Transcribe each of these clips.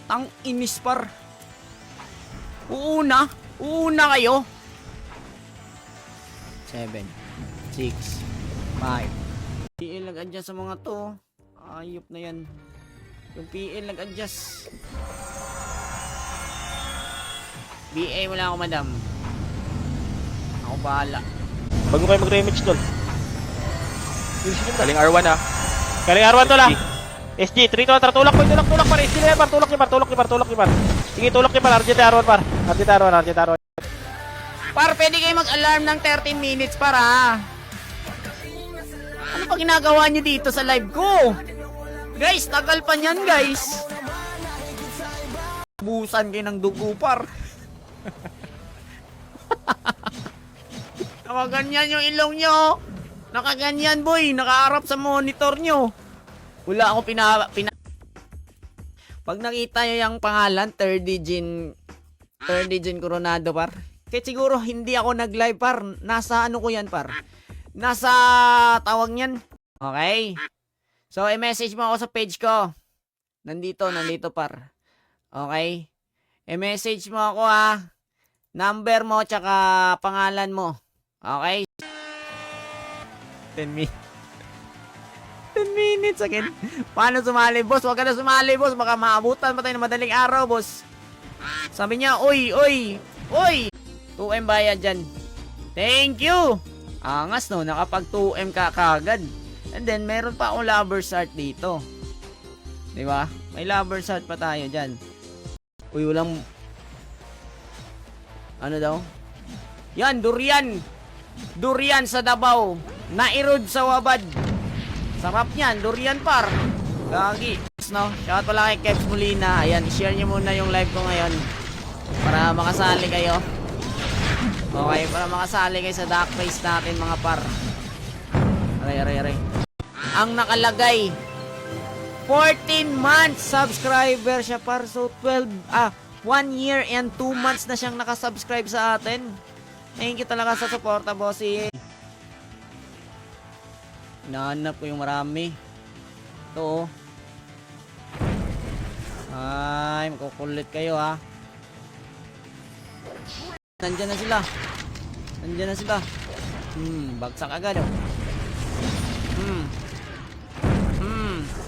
Tang inis par. Uuna kayo. 7, 6, 5. PL nag-adjust sa mga to. Ayop na yan. Yung PL nag-adjust. BA wala ako madam. Ako bahala. Bago kayo mag-remix tol. Galing R1 ah. Galing R1 tol ah. SG, 3 to atra, tulak par. SG na yan par, tulak ni par. Sige, tulak ni par, RJ R1 par. RJ R1. Par, pwede kayo mag-alarm ng 13 minutes para. Ano pa ginagawa nyo dito sa live ko? Guys, tagal pa niyan guys. Busan kayo ng dugo par. Nakaganyan yung ilong nyo. Nakaganyan boy, nakaharap sa monitor nyo. Wala akong Pag nakita nyo yung pangalan, third digit Coronado par. Kahit siguro hindi ako nag-live par. Nasa ano ko yan par. Nasa tawag niyan. Okay. So, i-message mo ako sa page ko. Nandito par. Okay. I-message mo ako ha. Number mo tsaka pangalan mo. Okay. 10 minutes again. Paano sumali, boss? Huwag ka na sumali, boss. Baka maabutan pa tayo ng madaling araw, boss. Sabi niya, oy. 2M bayad dyan. Thank you. Angas, no? Nakapag 2M ka kagad. And then, meron pa akong lover's heart dito. Diba? May lover's heart pa tayo dyan. Uy, walang... Ano daw? Yan, durian. Durian sa Davao. Nairod sa Wabad. Sarap yan, durian par. Gagi. No? Shout pala kay Kevs Molina. Ayan, i-share nyo muna yung live ko ngayon. Para makasali kayo. Okay, para makasali kayo sa dark face natin mga par. Aray. Ang nakalagay 14 months subscriber siya par. So 1 year and 2 months na siyang nakasubscribe sa atin. Thank you talaga sa suporta, bossy. Hinahanap ko yung marami. Ito, oh. Ay, makukulit kayo, ha. Nandyan na sila. Bagsak agad, oh.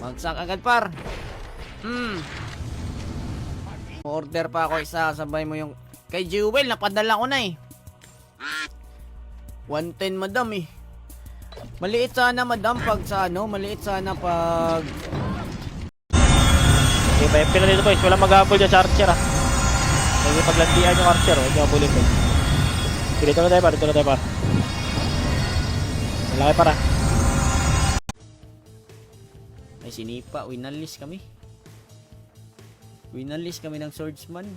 Bagsak agad, par. Order pa ako isa, sabay mo yung... Kay Jewel, napadala ko na, eh. 110, madam, eh. Maliit sana madam pag sa ano, maliit sana pag... Okay, pa-MP na dito boys, walang mag-habol dyan sa Archer ah. Hindi paglandian yung Archer, hindi habulin boys. Dito na tayo par. Malaki para. Ay sinipa, winalis kami ng swordsman.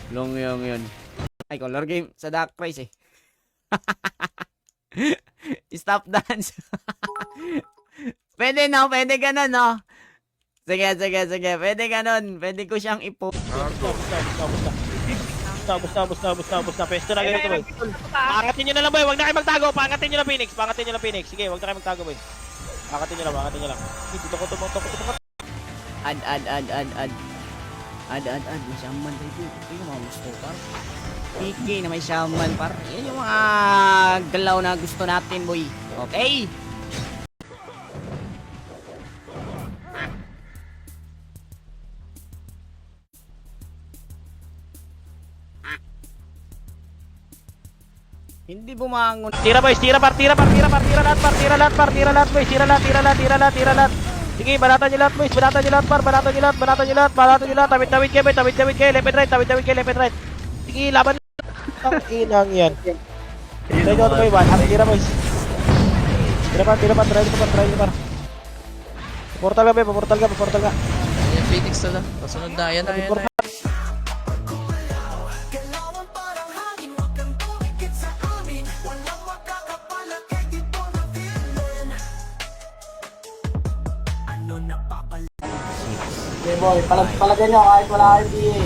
Longyong yan. Ay, color game sa Dark Price eh. Stop dance. Pwede no, pwede ganun no. Sige. Pwede ganun. Pwede ko siyang ipo. Basta. Pesto na ganito boy. Paangatin nyo na lang boy, huwag na kayo magtago. Paangatin nyo lang Phoenix. Sige, huwag na kayo magtago boy. Paangatin nyo lang. Dito ko tumakot. Add. May shaman tayo. Ito yung mga gusto par. PK na may shaman par. Yan yung mga galaw na gusto natin boy. Okay? Hindi bumangon. Tira boys, tira lahat boys, tira lahat. Sige, balatan nyo lahat boys, balatan nyo lahat. Tawid kayo, left and right. Sige, laban. Ang inang yan. Try nyo ito boy, tira boys. Tira pa, try nyo par. Portal ka. Ayan, Phoenix na lang. Pasunod na, ayan. Okay, boy. Palagyan nyo kahit wala kayong DA. 3,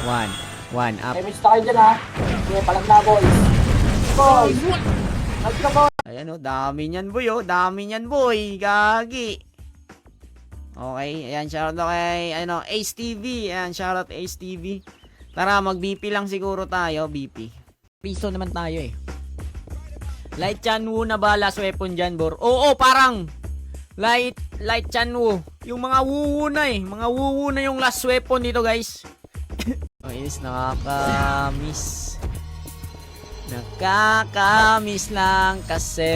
2, 1. Up. Damage na kayo dyan, ha? Okay, palag na, boys. Boys! Let's go, boys! Ayan o, dami niyan boy o. Dami niyan boy. Gagi. Okay, ayan, shoutout na kay, ano, Ace TV. Ayan, shoutout Ace TV. Tara, mag-BP lang siguro tayo, BP. Piso naman tayo eh. Light Chanwu na ba last weapon dyan, Bor? Oo, parang Light Chanwu. Yung mga wuwu na eh. Mga wuwu na yung last weapon dito, guys. Oh, is nakakamiss. Nakakamiss lang kasi.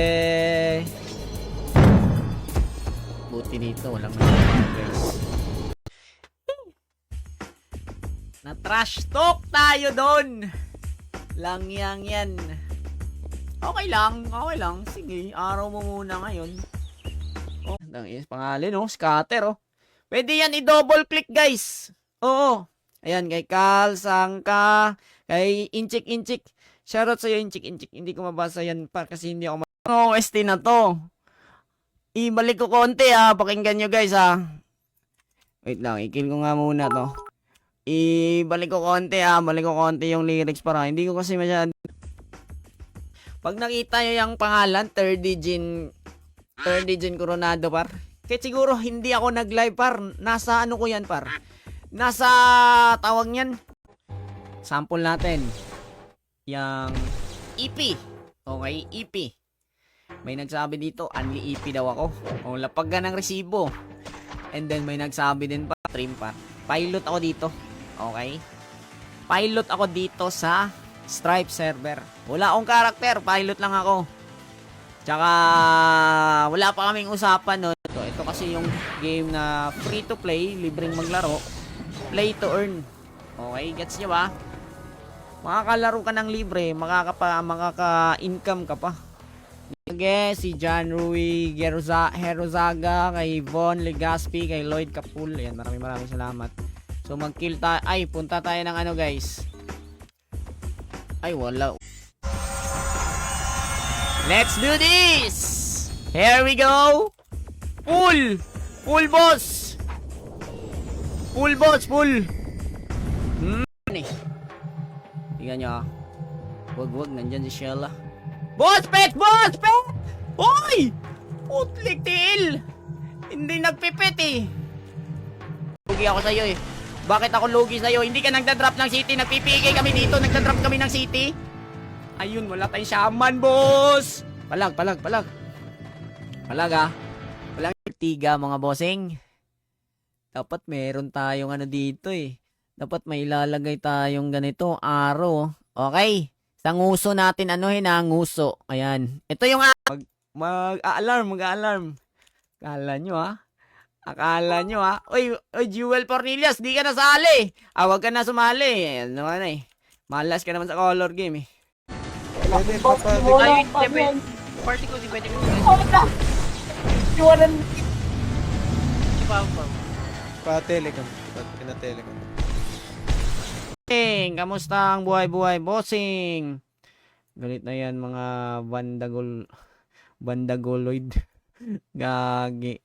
Buti dito, walang nangyayari, guys. Na-trash talk tayo doon. Lang yan. Okay lang. Sige, araw mo muna ngayon. Oh, ang is pangalan, oh, scatter, oh. Pwede yan i-double click, guys. Oo. Ayan, kay Kal, Sangka, kay Inchik. Shoutout sa'yo, Inchik. Hindi ko mabasa yan pa kasi hindi ako OST na to. Ibalik ko konti, ha. Pakinggan nyo, guys, ha. Wait lang, i-kill ko nga muna to. Ibalik ko konti, ha. Balik ko konti yung lyrics para. Hindi ko kasi masyad. Pag nakita nyo yung pangalan, 3rd Gen Coronado, par. Kaya siguro hindi ako nag-live, par. Nasa ano ko yan, par. Nasa tawag niyan. Sample natin. Yang EP. Okay, EP. May nagsabi dito, only EP daw ako. O, lapag ka ng resibo. And then may nagsabi din pa, trim pa. Pilot ako dito. Okay? Pilot ako dito sa Stripe server. Wala akong karakter, pilot lang ako. Tsaka wala pa kaming usapan nun. Ito kasi yung game na free to play, libreng maglaro, play to earn. Okay, gets nyo ba? Makakalaro ka ng libre, makaka-income ka pa. Okay, si John Rui Herozaga, kay Von Legaspi, kay Lloyd Capul. Ayan, maraming salamat. So mag-kill tayo. Ay, punta tayo ng ano, guys. Ay, wala. Let's do this! Here we go! Full! Full, boss! Full, boss! Full! Tingnan nyo, ah. Wag, nandyan si Shella. Boss, pet! Boss, pet! Hoy! Putlik tiil! Hindi nagpipit, eh. Lugi ako sa'yo, eh. Bakit ako lugi sa'yo? Hindi ka nagdadrop ng city. Nagpipigay kami dito. Nagdadrop kami ng city. Ayun, wala tayong shaman, boss! Palag, ah. Palag, tiga, mga bossing. Dapat meron tayong ano dito, eh. Dapat may ilalagay tayong ganito, arrow. Okay. Sa nguso natin, nguso. Ayan. Ito yung mag-alarm. Akala nyo, ha? Oy, Jewel Cornelius, di ka nasali. Wag ka na sumali. Ano na, eh. Malas ka naman sa color game, eh. Pwede, papalik. Ayun, party ko, di pwede ko. Iwanan. Pa-telecom. Pina-telecom. Kamusta ang buhay-buhay, bossing? Galit na yan, mga bandagoloid. Gagi.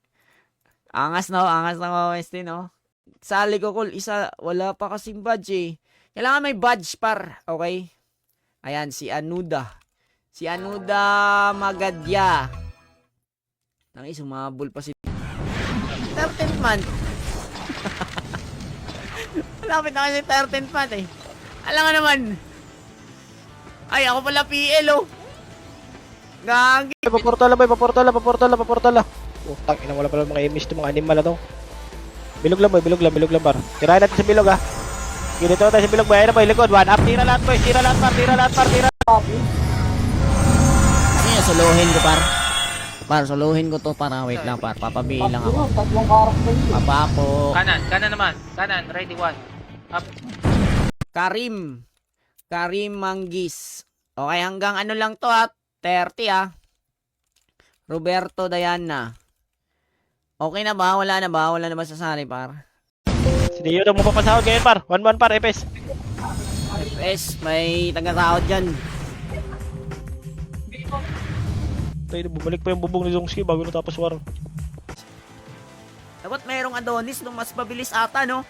Angas na OST, no? Sali ko, cool. Isa, wala pa kasing badge, eh. Kailangan may badge, par. Okay? Ayan, si Anuda. Si Anuda Magadya. Nangis, sumabol pa si 13th month. Malapit na kasi 13th month, eh. Alam nga naman. Ay, ako pala PL, oh. Gagi. Paportala. Oh, tangina, wala pala mga emis to, mga animal na to. Bilog lang, par. Tirahin natin sa bilog, ha. Ganito tayo sa bilog, bayan na, boy. Likod, 1 up. Tira lahat, boy. Tira lahat, par. Sige, suluhin ko, par. Suluhin ko to, para wait lang, par. Papabilang ako. Tatlong karakter yun. Papapo. Kanan naman. Kanan, ready, 1. Up. Karim Manggis. Okay, hanggang ano lang to, ha. 30, ha. Roberto Diana. Okay na ba? Wala na ba sasali, par? Siniyo daw mo papasahod ngayon, par. 1-1, par, FS. FS, may taga-sahod dyan. Tayo, bumalik pa yung bubong ni Zongski bago natapos war. Dapat mayroong Adonis nung mas mabilis ata, no?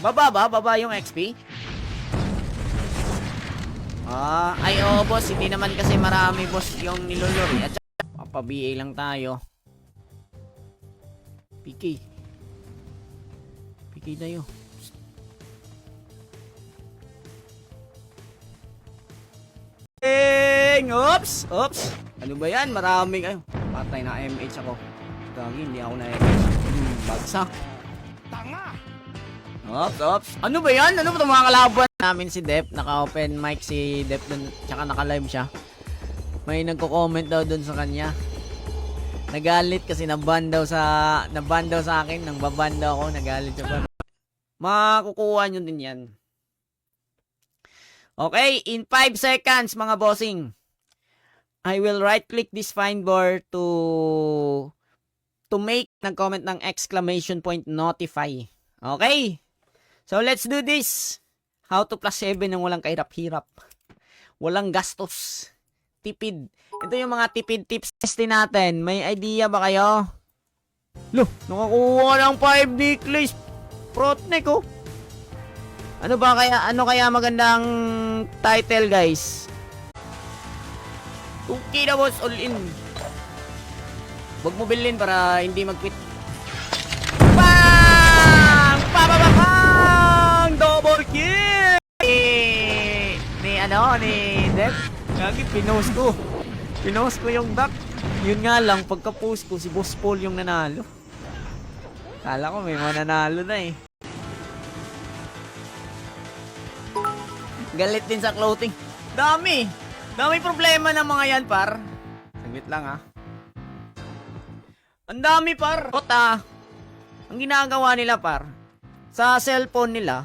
Baba ba? Baba yung XP? Ay, oo, boss. Hindi naman kasi marami, boss, yung niluluri. At saka, papa-BA lang tayo. PK. PK tayo. Oops! Oops! Ano ba yan? Maraming, ay, patay na MH ako. Gagi, hindi ako na MH. Bagsak. Ops, ops. Ano ba yan? Ano ba itong mga kalaban namin si Dep? Naka-open mic si Dep dun, tsaka naka-live siya. May nagko-comment daw dun sa kanya. Nagalit kasi naban daw sa akin. Nang baban daw ako, nagalit siya pa. Makukuha nyo din yan. Okay, in 5 seconds mga bossing. I will right-click this find bar to make nag-comment ng exclamation point notify. Okay? So, let's do this. How to plus 7 ng walang kahirap-hirap. Walang gastos. Tipid. Ito yung mga tipid tips din natin. May idea ba kayo? Loh, nakakuha ng 5 necklace. Protnek, oh. Ano kaya magandang title, guys? 2K na, boss. All in. Huwag mo bilhin para hindi mag-quit. Bang! Bang! Double kill! Ni Dep. Gagi, pinost ko yung duck. Yun nga lang, pagka-post ko, si Boss Paul yung nanalo. Kala ko may mananalo na eh. Galit din sa clothing. Dami problema ng mga yan, par. Saglit lang, ha. Ang dami, par. Ang ginagawa nila, par, sa cellphone nila,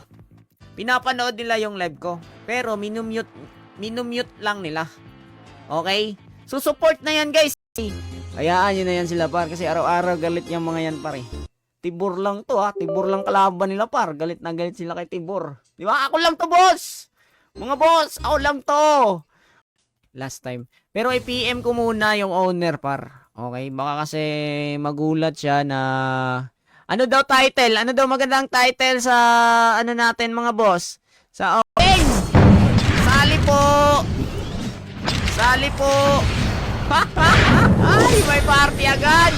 pinapanood nila yung live ko. Pero minumute lang nila. Okay? So, support na yan, guys. Hayaan nyo na yan sila, par. Kasi araw-araw galit yung mga yan, par, eh. Tibor lang to, ha. Tibor lang kalaban nila, par. Galit na galit sila kay Tibor. Di ba? Ako lang to, boss. Mga boss, ako lang to. Last time. Pero i-PM ko muna yung owner, par. Okay? Baka kasi magulat siya na... Ano daw title? Ano daw magandang title sa ano natin, mga boss? Sa opening! Sali po! Sali po! Ay, may party agad!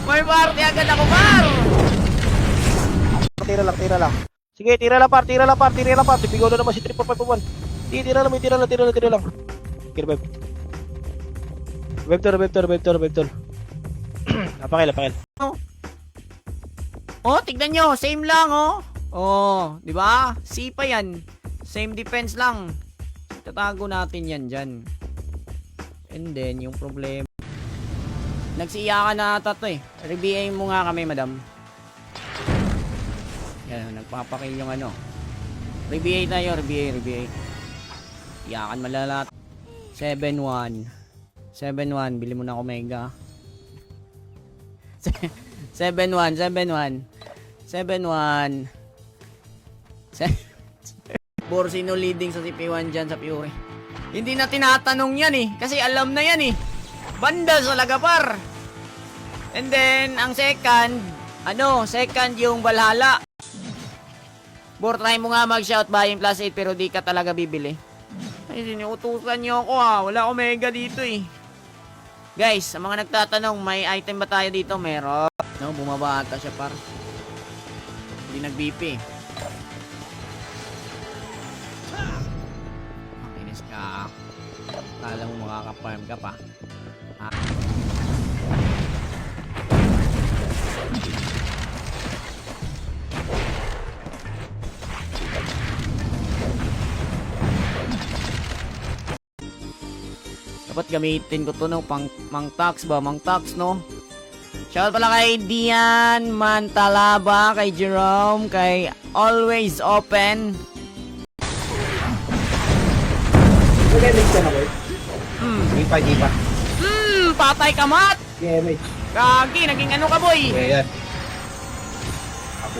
May party agad ako, par! Tira lang. Sige, tira lang par. Tipigaw na naman si 3451. Tira lang. Kira, Beb. Beb tol. Apakil. Oh, tignan nyo. Same lang, oh. Oh, di ba? C pa yan. Same defense lang. Tatago natin yan dyan. And then, yung problema. Nagsiiyakan na ata to eh. RBA mo nga kami, madam. Yan, nagpapakil yung ano. RBA tayo, RBA. Iyakan malalat. 7-1. Bili mo na ako mega. 7-1. Borsino leading sa CP1 dyan sa Fury. Hindi na tinatanong yan eh. Kasi alam na yan eh. Banda sa Lagapar. And then, ang second yung Valhalla. Bor, try mo nga mag-shout buying plus 8 pero di ka talaga bibili. Ay, sinuutusan nyo ako ha. Wala akong mega dito eh. Guys, sa mga nagtatanong, may item ba tayo dito? Meron. No, bumaba ata siya par. Hindi nag-BP. Makinis ka. Kala mo makaka-farm ka pa. Ha? Dapat gamitin ko to no, mang tax no? Shout pala kay Dian Mantalaba, kay Jerome, kay Always Open. Mag-mix ka na, boy. Ipa. Patay ka, mat! Yeah, mate. Gagi, naging ano ka, boy? Yeah, yan.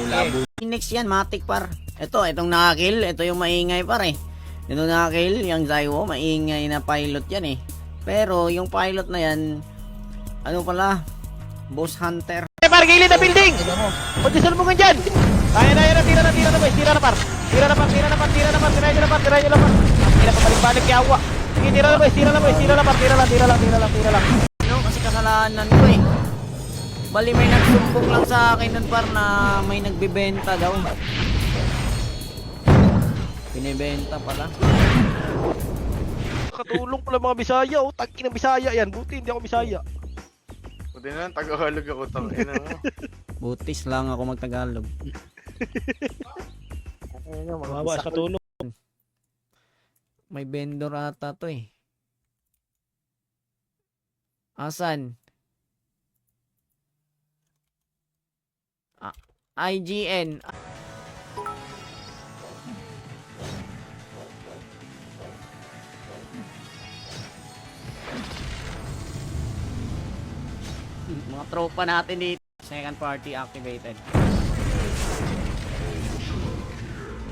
Labo. Next yan, matik par. Itong nakakill, ito yung maingay par eh. Ito nakakill, yung Zaiwo, maingay na pilot yan eh. Pero yung pilot na yan, ano pala, Boss Hunter. par, gilid na building! Huwag niyo salubungin dyan! Ayan na, tira na boys, tira na par! Tira na par, tirahin nyo na par! Tira pa, balik-balik kay Awa! Sige, tira na boys, tira na par, tira lang! Ano, kasi kasalanan ko eh. Bali may nagsumbong lang sa akin nun par na may nagbebenta daw. Binibenta pala. Katulong pala mga Bisaya, oh, tagi ng Bisaya yan, buti hindi ako Bisaya. Buti na lang, Tagalog ako, tangina mo. Butis lang ako magtagalog. Mawa sa katulong. May vendor ata to eh. Asan? IGN. Mga tropa natin dito. Second party activated.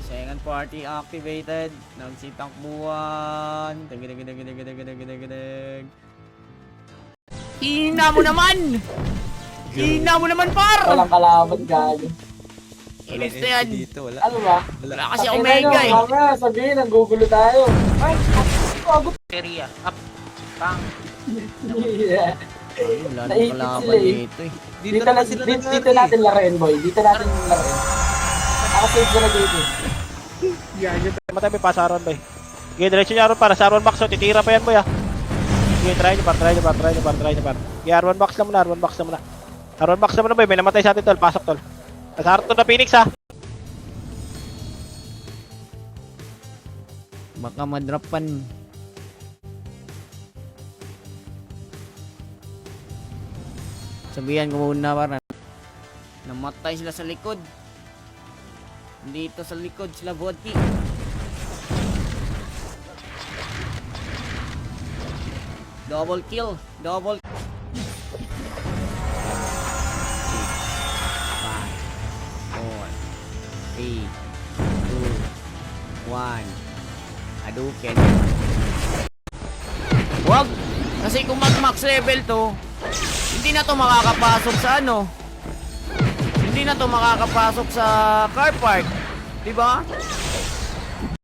Second party activated. Nagsitakbuhan. Dag. Hina mo naman! Hina mo naman, par! Walang kalaban, gago. Inis na yan. Ano ba? Wala kasi Omega eh. Mamaya, sabihin, nanggugulo tayo. Ay, gago. Area. Up. Pang. Yeah. Wala na Naipit kalaban sila eh. dito eh. Dito natin laruin, boy. Dito natin laruin. Nakasave sila dito. Matay may pasaron boy. Sige, diretso niya ron para sa R1 box, so titira pa yan boy ah. Sige, try nyo par. Sige, R1 box na muna. R1 box na muna boy, may namatay sa atin tol, pasok tol. Nasarap to na Phoenix ha. Baka madrapan. Sabihan ko muna para namatay sila sa likod. Dito sa likod sila Vodki. Double kill. 5, 4, 3, 2, 1. Aduken. Wag! Kasi kung mag-max level to, hindi na to makakapasok sa ano. Hindi na to makakapasok sa car park. Diba?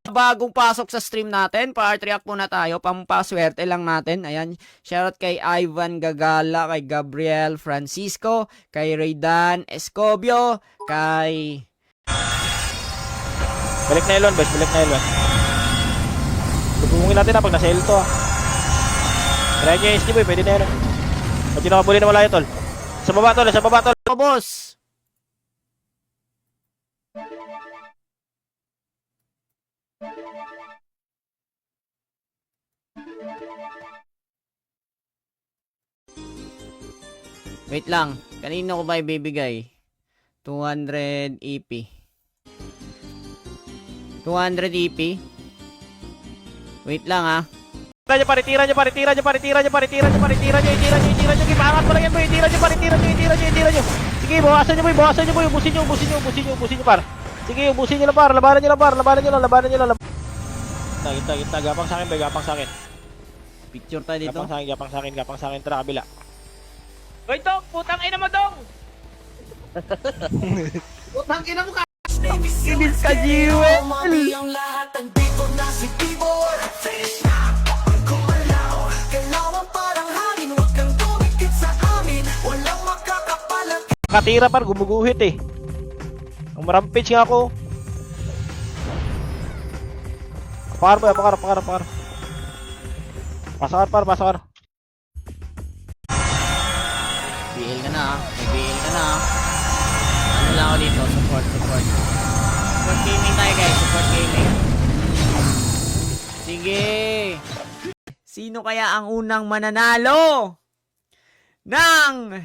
Bagong pasok sa stream natin, part react muna tayo, pampaswerte lang natin. Ayan, shoutout kay Ivan Gagala, kay Gabriel Francisco, kay Raydan Escobio, kay... Balik na Elon boys, balik na Elon. Lubungin natin na pag nasa L to ah. Try nyo yung SD boy, pwede na Elon. Pag di nakabuli na wala yun tol. Sa baba tol. Oh, boss! Wait lang, kanino ko ba ibibigay? 200 EP. 200 EP? Wait lang ah. Tira nyo. Gipangat mo lang yan boy, tira nyo. Sige, bawasan nyo boy, ubusin nyo par. Sige, ubusin nyo lang par, labanan nyo lang. Kita, gapang sa akin boy, gapang sa akin. Picture tayo dito. Gapang sa akin, tara kabila. Hoy, Dong! Putang ina mo, Dong! Putang ina mo ka! Kinis ka, Jiwel! Ang lahat ng dito na si Tibor. Fresh na ang kumalaw. Kailangan parang hangin. Huwag kang tumikit sa amin. Walang makakapalang. Nakatira par, gumuguhit eh. Ang marampage nga ako. Pakar boy, pakar. Pasakar. BL ka na ah. May BL ka na ah. Ano lang ako dito? Support. Support gaming tayo guys. Support gaming. Sige. Sino kaya ang unang mananalo? Ng...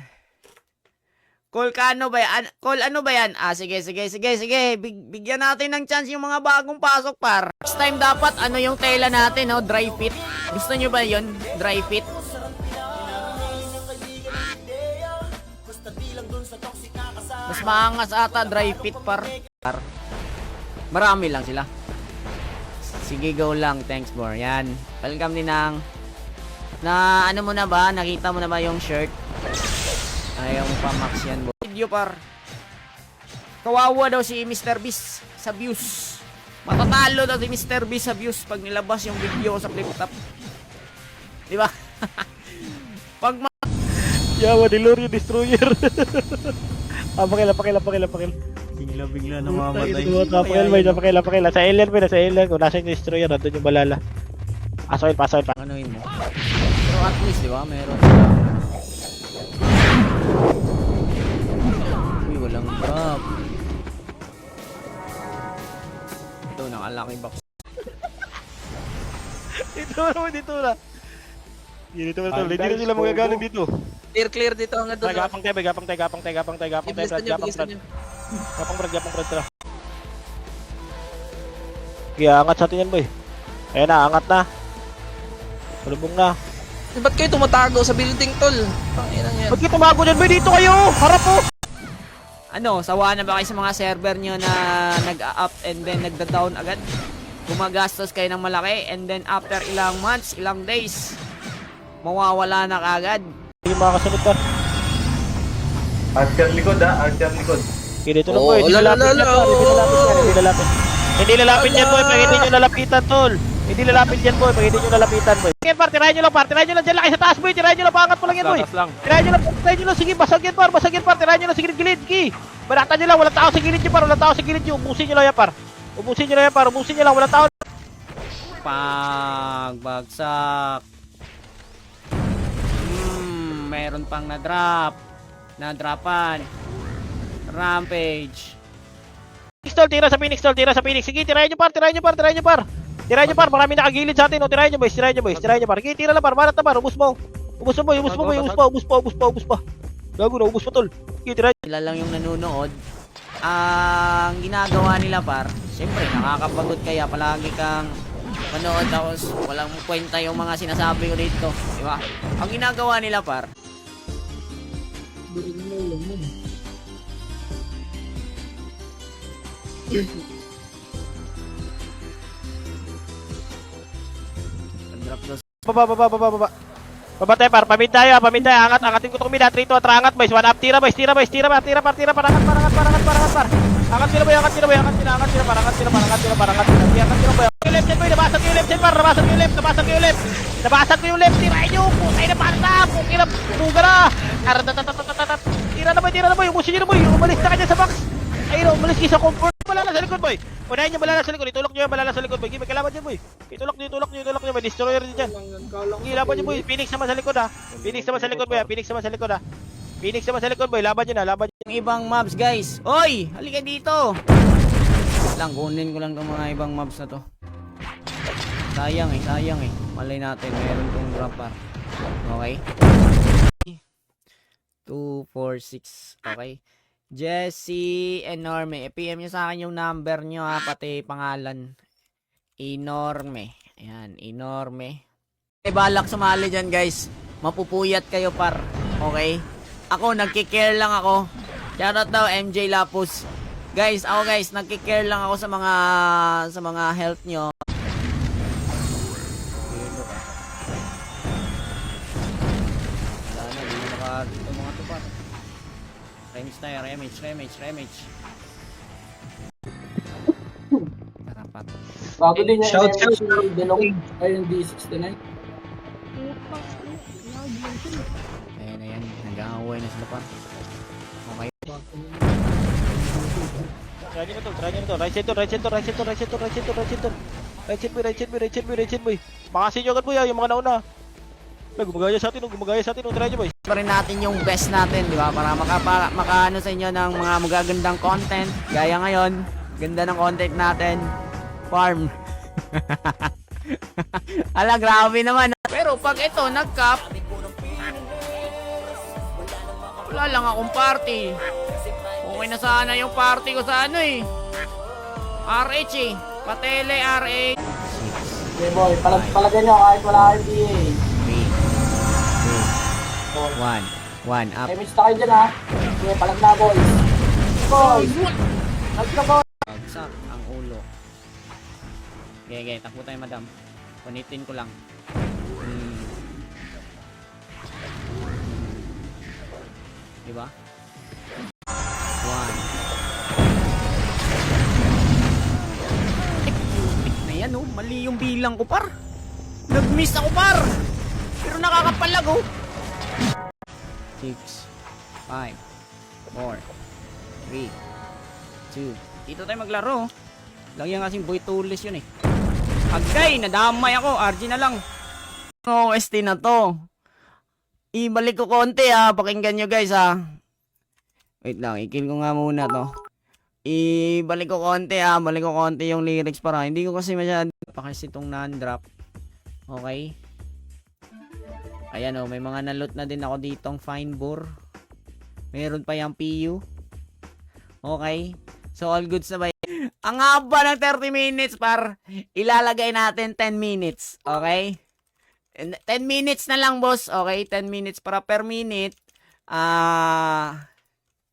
Call ano ba yan? Ah, sige. Bigyan natin ng chance yung mga bagong pasok par. Next time dapat ano yung tela natin, no? Dry fit. Gusto nyo ba yun? Dry fit? Mas maangas ata dry fit par. Marami lang sila. Sige, go lang. Thanks, bro. Yan. Welcome din ng... Na ano mo na ba? Nakita mo na ba yung shirt? Ayaw mo pa max yan, bro. video, par. Kawawa daw si Mr. Beast sa views. Matatalo daw si Mr. Beast sa views pag nilabas yung video sa flip top. Di ba? Pag Yawa, Delorean Destroyer. Pakila. bigla Pakila. Sa alien, sa alien. Kung nasa yung destroyer, nandun yung balala. Pasoil. anuin mo. Pero at least, di ba? Meron sila. Uy, walang drop. Ito, nakalaki box. Dito na. Dito na. Hindi na sila magagaling dito. Clear dito hanggang doon. Gapang tayo. Ibilis nyo. Gapang brad tara. Kaya angat sa atin yan, boy. Ayan na, angat na. Malubong na. Ba't kayo tumatago sa building, tol? Panginang yan. Ba't kayo tumago dyan, boy? Dito kayo! Harap po! Ano, sawa na ba kayo sa mga server nyo na nag-up and then nagda-down agad? Gumagastos kayo ng malaki and then after ilang months, ilang days, mawawala na kagad. Yung mga kasunod pa. Archer likod likod. Okay, dito na, boy. Hindi lalapit yan, boy. Pag hindi nyo lalapitan, tol. Hindi lalapit yan, boy. Pag hindi nyo lalapitan, boy. Sige, par. Tirahin nyo lang, par. Tirahin nyo lang dyan lang. Sa taas, boy. Tirahin nyo lang. Paangat mo lang yan, boy. Tirahin nyo lang. Sige, basag yan, par. Tirahin nyo lang sa gilid. Sige. Baratan nyo lang. Walang tao sa gilid nyo, par. Ubusin nyo lang yan, par. Ubusin nyo lang. Walang tao. Pagbagsak. Meron pang na-drop. Na-dropan. Rampage. Tira sa Phoenix. Sige, tirahin nyo, par. Tirahin nyo, par. Marami nakagilid sa atin. O, tirahin nyo, boys. Sige, tira lang, par. Barat na, par. Ubus mo, boy. Ubus pa. Gago na, ubus pa, tol. Sige, tirahin. Sila lang yung nanonood. Ang ginagawa nila, par, siyempre nakakapagod kaya palagi kang manood tapos walang kwenta yung mga sinasabi ko dito, di ba? Ang ginagawa nila, par, drop dos. Baba. Pabatay, par. Pamid tayo. Angatin ko itong mida. 3 to atrangat, boys. 1 up. Tira, par. Angat sila, boy. Angat sila, par. Angat sila, boy. Yung left side, boy. Nabasag ko yung left side, par. Nabasag ko yung left. Tirahin nyo. Putay na, par. Putay na. Buga na. Tira na, boy. Ubusin nyo na, boy. Umalis na ka dyan sa box. Ayun, umalis kayo sa comfort. Balala sa likod, boy. Unahin nyo, balala sa likod. Itulok nyo yung balala sa likod, boy. May kalaban dyan, boy. Itulok nyo. May destroyer din dyan. Laban nyo, boy. Phoenix naman sa likod, ha. Phoenix naman sa likod, boy. Laban nyo na. Yung ibang mobs, guys. Oy, halika dito. Kunin ko lang itong mga ibang mobs na to. Sayang eh. Malay natin, meron tong drop, par. Okay. 2, 4, 6. Okay. Jesse Enorme. PM nyo sa akin yung number nyo, ha. Pati pangalan. Enorme. Ayan, Enorme. Balak sumali dyan, guys. Mapupuyat kayo, par. Okay? Ako, nagkikare lang ako. Shoutout daw, MJ Lapus. Guys, nagkikare lang ako sa mga health nyo. Wala na, hindi na ito mga to, par. Remage. Tarapat. Bago din yung Shout out. Delong ay yung D69. Ayan. Nag-aaway na sila, par. Okay. Try nyo na to. Right side, boy. Makasin nyo agad, boy, yung mga nauna. Gumagaya sa atin. Try nyo, boy. Pa rin natin yung best natin, di ba? Para makaano sa inyo ng mga magagandang content. Gaya ngayon, ganda ng content natin. Farm. Ala, grabe naman. Pero pag ito, nag-cap, wala lang akong party. Okay na sana yung party ko sa ano eh. RH eh. Patele RH. Okay, boy. Palagyan nyo kahit wala kayong DA. 3, 2, 1 up. Damage na kayo dyan, ha. Okay, palag na, boys. Boys! Let's go, boys! Bagsak ang ulo. Okay, takbo tayo, madam. Punitin ko lang. Diba? Mali yung bilang ko, par. Nag-miss ako, par. Pero nakakapalag, oh. 6, 5, 4, 3, 2. Dito tayo maglaro. Lagyan kasing boy tulis yun eh. Agay, nadamay ako. RG na lang. OST na to. Ibalik ko konti ha. Pakinggan nyo guys ha. Wait lang, i-kill ko nga muna to. Ibalik ko konti ha. Balik ko konti yung lyrics para. Hindi ko kasi masyado pakis itong non-drop. Okay. Ayan o, may mga naloot na din ako ditong fine bore. Meron pa yung PU. Okay. So all goods na ba? Ang haba ng 30 minutes par. Ilalagay natin 10 minutes. Okay? 10 minutes na lang boss. Okay? 10 minutes para per minute.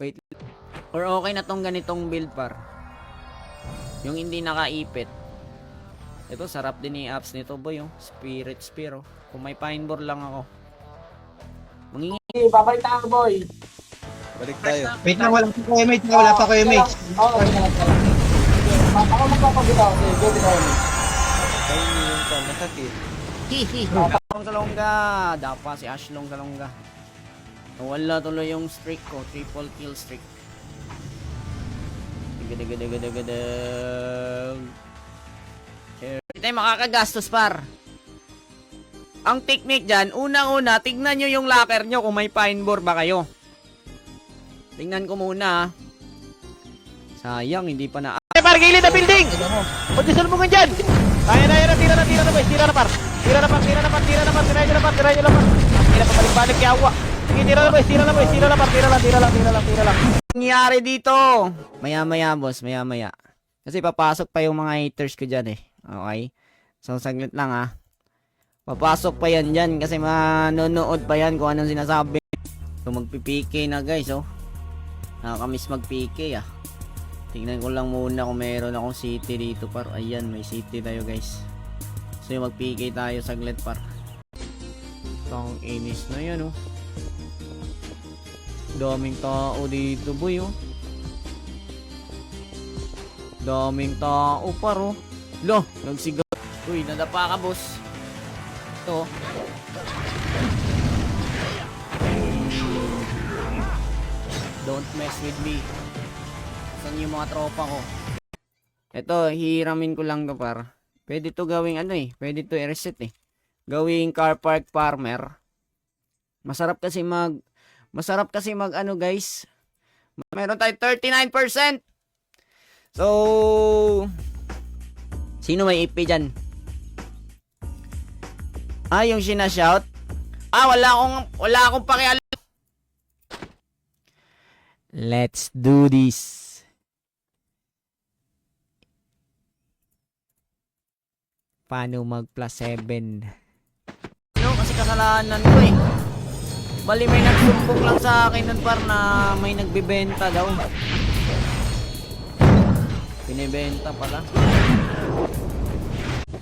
Wait. Or okay na tong ganitong build par. Yung hindi nakaipit. Ito sarap din yung apps nito boy. Yung Spirit Spear. Kung may pine bore lang ako. Mangingi. Babalik tayo, boy. Balik tayo. Wait lang, wala pa kayo mate. Wala pa kayo mate. Oo, ako magpapagitaw. Sige, go bitaw. Tayo yung ka, masakit. Hihi. Long sa longga. Dapa si Ashlong sa longga. Wala tuloy yung streak ko. Triple kill streak. Gada. Hindi tayo makakagastos par. Ang technique dyan, unang-una, tignan nyo yung locker nyo kung may pine bore ba kayo. Tingnan ko muna. Sayang, hindi pa na... Par, gilid na building! Huwag yung salubungan dyan! Kaya na, tira na boys, tira na par! Tira na par! Tira nyo na par! Tira pa balik-balik yawa! Sige, tira na boys, tira na par! Tira lang! Nangyari dito? Maya-maya boss, maya-maya. Kasi papasok pa yung mga haters ko dyan eh. Okay? So, saglit lang ah. Papasok pa yan dyan kasi manonood pa yan kung anong sinasabi. So, magpipike na guys oh. Nakakamiss mag-PK ah. Tingnan ko lang muna kung meron akong city dito par. Ayan, may city tayo guys. So yung mag-PK tayo saglit par. Tang inis na yan oh. Daming tao dito boy oh. Daming tao par oh. Lo, nagsigaw. Uy, nadapa ka boss. Ito. Don't mess with me. Saan yung mga tropa ko? Ito, hihiramin ko lang to par. Pwede to gawing ano eh. Pwede to i-reset eh. Gawing car park farmer. Masarap kasi mag ano guys. Meron tayo 39%. So, sino may IP dyan? Yung sinashout? Wala akong pakialam. Let's do this. Paano mag plus 7? Kasi kasalanan ko eh. Bali may nagsumbong lang sa akin nun par na may nagbibenta daw. Binibenta pala.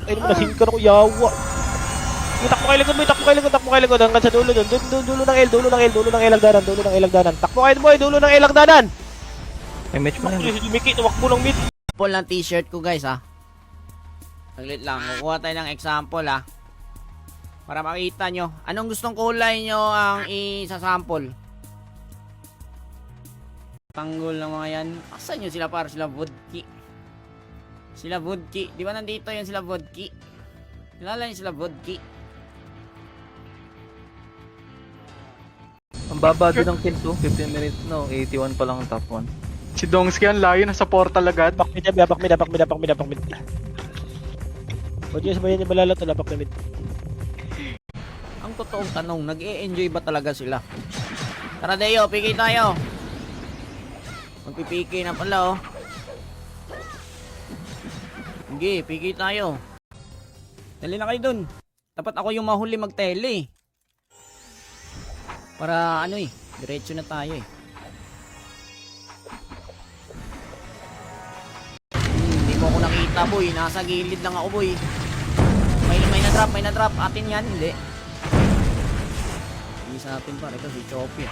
Ay, nasin ka na ko yawa. Takbo kayo likod, hanggang sa dulo doon. Dulo ng ilagdanan. Takbo kayo boy, dulo ng ilagdanan. May match mo na yun. Miki, tumakbo ng mid. Example ng t-shirt ko guys ha. Saglit lang, kukuha tayo ng example ha. Para makita nyo. Anong gustong kulay nyo ang isasample? Tanggol ng mga yan. Asan nyo sila para sila vodki? Sila vodki. Di ba nandito yan sila vodki? Kilala nyo sila vodki? Ang baba din ng kill to. 15 minutes no. 81 pa lang ang top 1. Si Dongski ang layo, nasa portal agad. Back mid. Huwag nyo sabayan yung malalat na lapak na mid. Ang totoong tanong, nag-e-enjoy ba talaga sila? Tara Deo, PK tayo. Magpipiki na pala oh. Sige, PK tayo. Dali na kayo dun. Dapat ako yung mahuli mag-tele. Para ano eh, diretso na tayo eh. Hindi mo ako nakita boy, nasa gilid lang ako boy. May na-drop. Atin yan, hindi. Hindi sa atin pa, ito si Choppy.